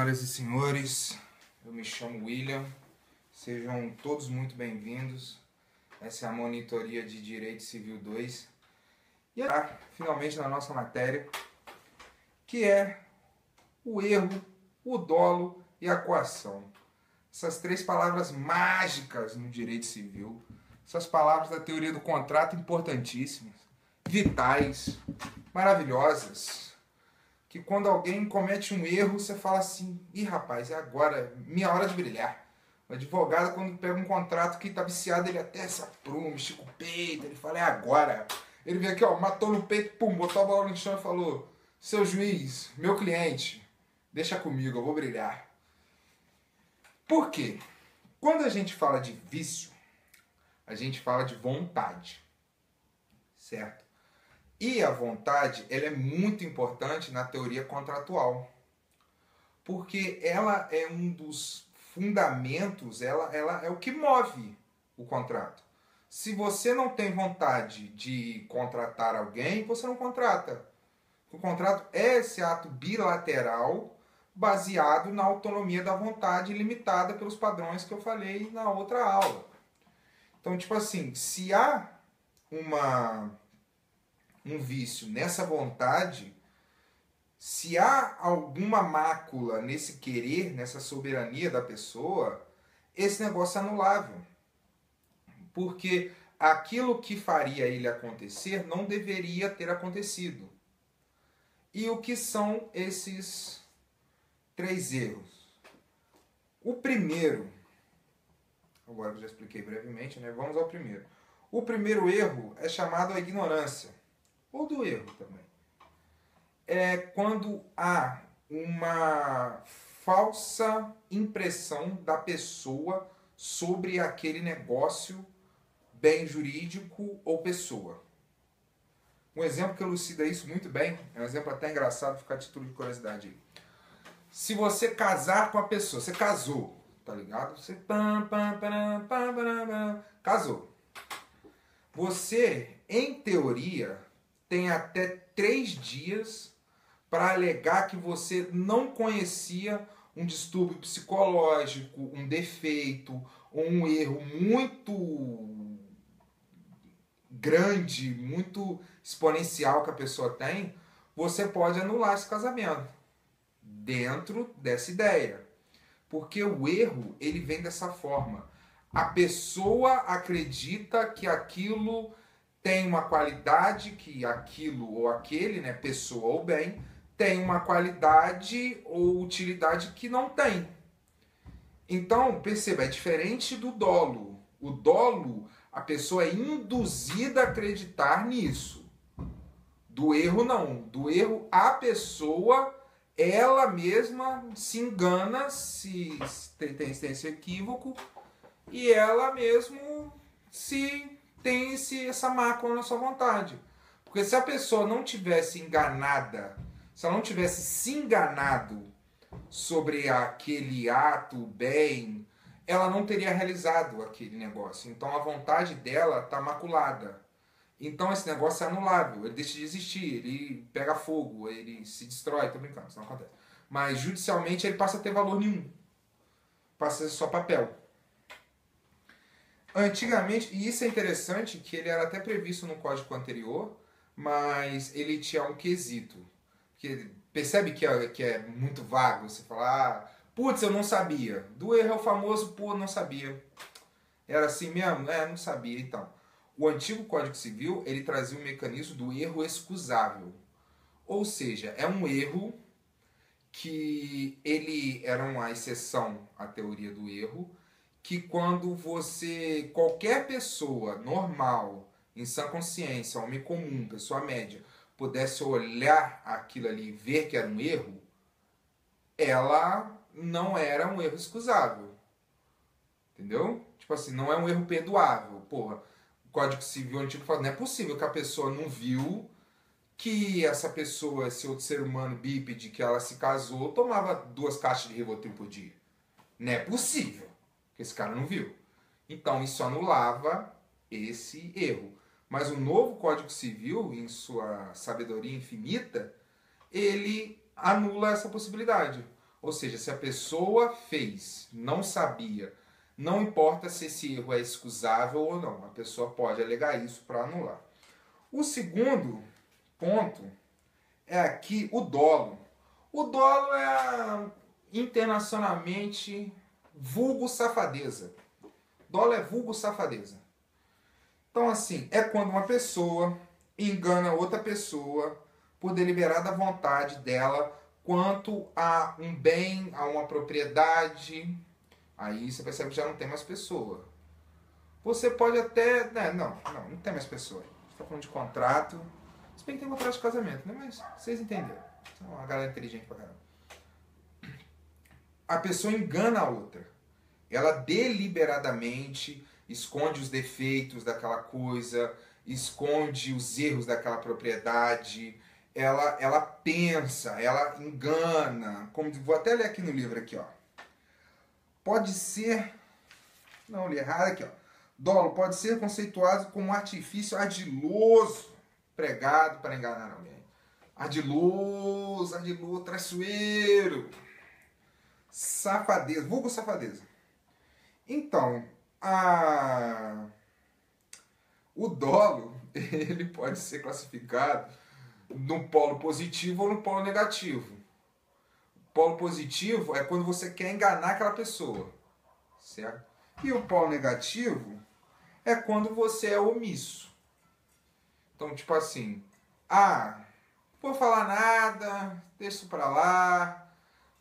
Senhoras e senhores, eu me chamo William, sejam todos muito bem-vindos. Essa é a monitoria de Direito Civil 2 e finalmente na nossa matéria, que é o erro, o dolo e a coação. Essas três palavras mágicas no direito civil, essas palavras da teoria do contrato importantíssimas, vitais, maravilhosas, que quando alguém comete um erro, você fala assim, ih rapaz, é agora, minha hora de brilhar. O advogado, quando pega um contrato que está viciado, ele até se apruma, estica o peito, ele fala, é agora. Ele vem aqui, ó, matou no peito, pum, botou a bola no chão e falou, seu juiz, meu cliente, deixa comigo, eu vou brilhar. Por quê? Quando a gente fala de vício, a gente fala de vontade, certo? E a vontade, ela é muito importante na teoria contratual, porque ela é um dos fundamentos, ela é o que move o contrato. Se você não tem vontade de contratar alguém, você não contrata. O contrato é esse ato bilateral baseado na autonomia da vontade limitada pelos padrões que eu falei na outra aula. Então, tipo assim, se há um vício nessa vontade, se há alguma mácula nesse querer, nessa soberania da pessoa, esse negócio é anulável. Porque aquilo que faria ele acontecer não deveria ter acontecido. E o que são esses três erros? O primeiro, agora eu já expliquei brevemente, né? Vamos ao primeiro. O primeiro erro é chamado a ignorância, ou do erro também. É quando há uma falsa impressão da pessoa sobre aquele negócio, bem jurídico ou pessoa. Um exemplo que elucida isso muito bem, é um exemplo até engraçado, fica a título de curiosidade aí. Se você casar com a pessoa, você casou, tá ligado? Você casou. Você, em teoria, tem até 3 dias para alegar que você não conhecia um distúrbio psicológico, um defeito ou um erro muito grande, muito exponencial que a pessoa tem, você pode anular esse casamento dentro dessa ideia. Porque o erro, ele vem dessa forma. A pessoa acredita que aquilo tem uma qualidade, que aquilo ou aquele, né, pessoa ou bem, tem uma qualidade ou utilidade que não tem. Então, perceba, é diferente do dolo. O dolo, a pessoa é induzida a acreditar nisso. Do erro, não. Do erro, a pessoa, ela mesma se engana, se tem esse equívoco, e ela mesmo se tem essa mácula na sua vontade. Porque se a pessoa não tivesse enganada, se ela não tivesse se enganado sobre aquele ato, bem, ela não teria realizado aquele negócio. Então a vontade dela está maculada. Então esse negócio é anulável, ele deixa de existir, ele pega fogo, ele se destrói, tô brincando, isso não acontece. Mas judicialmente ele passa a ter valor nenhum. Passa a ser só papel. Antigamente, e isso é interessante, que ele era até previsto no código anterior, mas ele tinha um quesito. Que percebe que é muito vago, você fala, putz, eu não sabia. Do erro é o famoso, pô, não sabia. Era assim mesmo? Não sabia. Então, o antigo Código Civil, ele trazia um mecanismo do erro excusável. Ou seja, é um erro que ele era uma exceção à teoria do erro, que quando qualquer pessoa normal, em sã consciência, homem comum, pessoa média, pudesse olhar aquilo ali e ver que era um erro, ela não era um erro excusável. Entendeu? Tipo assim, não é um erro perdoável. Porra, o Código Civil antigo fala, não é possível que a pessoa não viu que essa pessoa, esse outro ser humano bípede, que ela se casou, tomava 2 caixas de Rivotril por dia. Não é possível que esse cara não viu. Então isso anulava esse erro. Mas o novo Código Civil, em sua sabedoria infinita, ele anula essa possibilidade. Ou seja, se a pessoa fez, não sabia, não importa se esse erro é excusável ou não, a pessoa pode alegar isso para anular. O segundo ponto é aqui o dolo. O dolo é internacionalmente vulgo safadeza. Dolo é vulgo safadeza. Então, assim, é quando uma pessoa engana outra pessoa por deliberada vontade dela quanto a um bem, a uma propriedade. Aí você percebe que já não tem mais pessoa. Você pode até... Né, não tem mais pessoa. A gente está falando de contrato. Se bem que tem contrato de casamento, né? Mas vocês entenderam. Então, uma galera inteligente pra caramba. A pessoa engana a outra. Ela deliberadamente esconde os defeitos daquela coisa, esconde os erros daquela propriedade, ela pensa, ela engana. Como, vou até ler aqui no livro, aqui, ó. Pode ser... Não, li errado aqui, ó. Dolo pode ser conceituado como um artifício ardiloso pregado para enganar alguém. Ardiloso, traiçoeiro. Safadeza, vulgo safadeza. Então, o dolo, ele pode ser classificado no polo positivo ou no polo negativo. O polo positivo é quando você quer enganar aquela pessoa, certo? E o polo negativo é quando você é omisso. Então, tipo assim, vou falar nada, deixa isso pra lá.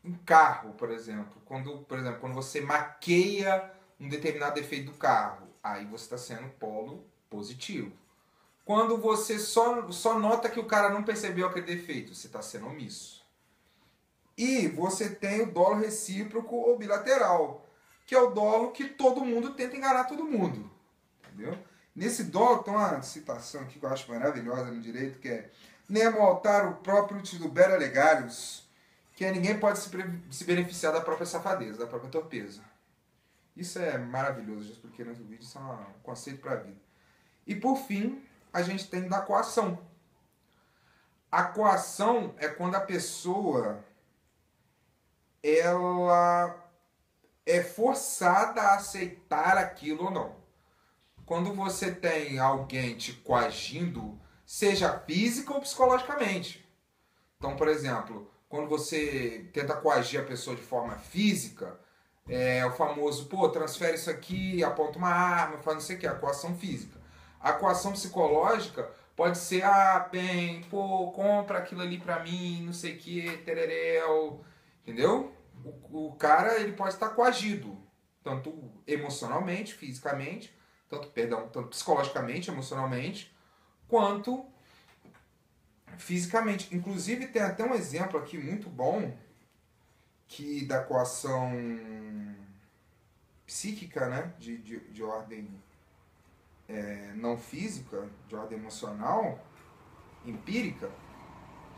Um carro, por exemplo, quando você maqueia um determinado defeito do carro, aí você está sendo polo positivo. Quando você só nota que o cara não percebeu aquele defeito, você está sendo omisso. E você tem o dolo recíproco ou bilateral, que é o dolo que todo mundo tenta enganar todo mundo. Entendeu? Nesse dolo tem uma citação aqui que eu acho maravilhosa no direito, que é Nemo altaro próprio titubera legalius, que ninguém pode se beneficiar da própria safadeza, da própria torpeza. Isso é maravilhoso, já expliquei no vídeo, isso é um conceito para a vida. E por fim, a gente tem da coação. A coação é quando a pessoa ela é forçada a aceitar aquilo ou não. Quando você tem alguém te coagindo, seja física ou psicologicamente. Então, por exemplo, quando você tenta coagir a pessoa de forma física, é o famoso, transfere isso aqui, aponta uma arma, faz não sei o que, a coação física. A coação psicológica pode ser, compra aquilo ali pra mim, não sei o que, tereréu, entendeu? O cara, ele pode estar coagido, tanto emocionalmente, fisicamente, tanto psicologicamente, emocionalmente, quanto fisicamente. Inclusive tem até um exemplo aqui muito bom que da coação psíquica, né, de ordem não física, de ordem emocional, empírica,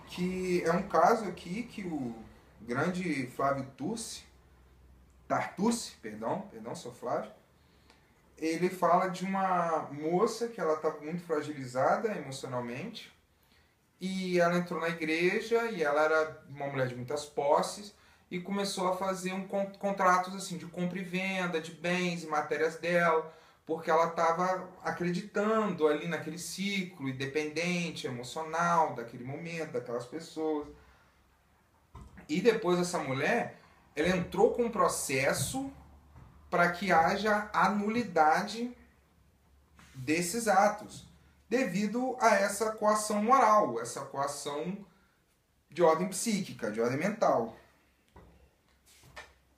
que é um caso aqui que o grande Flávio Tartucci, perdão, sou Flávio, ele fala de uma moça que ela estava muito fragilizada emocionalmente, e ela entrou na igreja e ela era uma mulher de muitas posses e começou a fazer contratos assim, de compra e venda de bens e matérias dela, porque ela estava acreditando ali naquele ciclo independente, emocional, daquele momento, daquelas pessoas. E depois essa mulher, ela entrou com um processo para que haja a nulidade desses atos, devido a essa coação moral, essa coação de ordem psíquica, de ordem mental.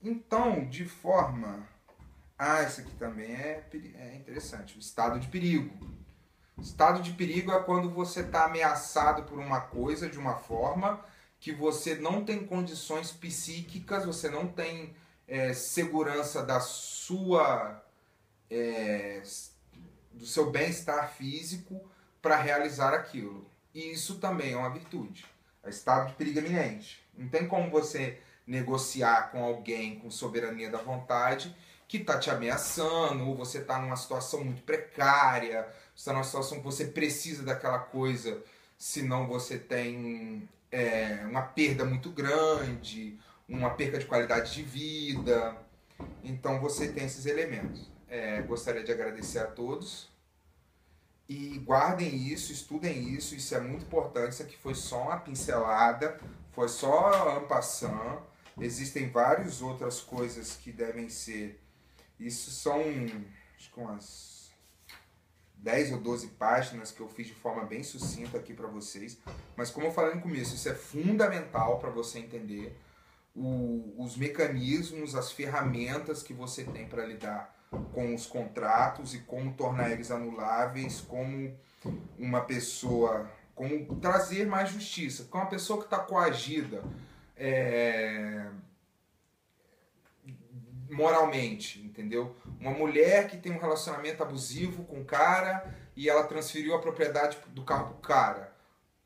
Então, de forma... isso aqui também é interessante, o estado de perigo. O estado de perigo é quando você está ameaçado por uma coisa de uma forma que você não tem condições psíquicas, você não tem segurança da do seu bem-estar físico para realizar aquilo. E isso também é uma virtude. É estado de perigo iminente. Não tem como você negociar com alguém com soberania da vontade que está te ameaçando, ou você está numa situação muito precária, você está numa situação que você precisa daquela coisa, senão você tem uma perda muito grande, uma perca de qualidade de vida. Então você tem esses elementos. Gostaria de agradecer a todos e guardem isso, estudem isso, isso é muito importante. Isso aqui foi só uma pincelada, foi só en passant. Existem várias outras coisas que devem ser. Isso são, acho que umas 10 ou 12 páginas que eu fiz de forma bem sucinta aqui para vocês. Mas como eu falei no começo, isso é fundamental para você entender os mecanismos, as ferramentas que você tem para lidar com os contratos e como tornar eles anuláveis, como uma pessoa, como trazer mais justiça. Porque uma pessoa que está coagida moralmente, entendeu? Uma mulher que tem um relacionamento abusivo com o cara e ela transferiu a propriedade do carro pro cara.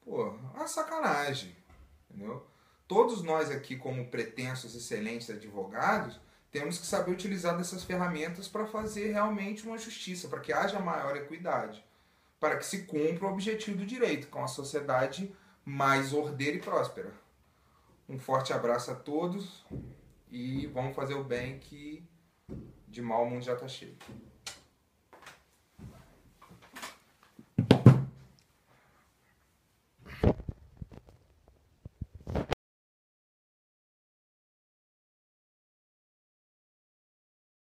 Pô, é uma sacanagem, entendeu? Todos nós aqui, como pretensos excelentes advogados, temos que saber utilizar dessas ferramentas para fazer realmente uma justiça, para que haja maior equidade, para que se cumpra o objetivo do direito, com a sociedade mais ordeira e próspera. Um forte abraço a todos e vamos fazer o bem, que de mal o mundo já está cheio.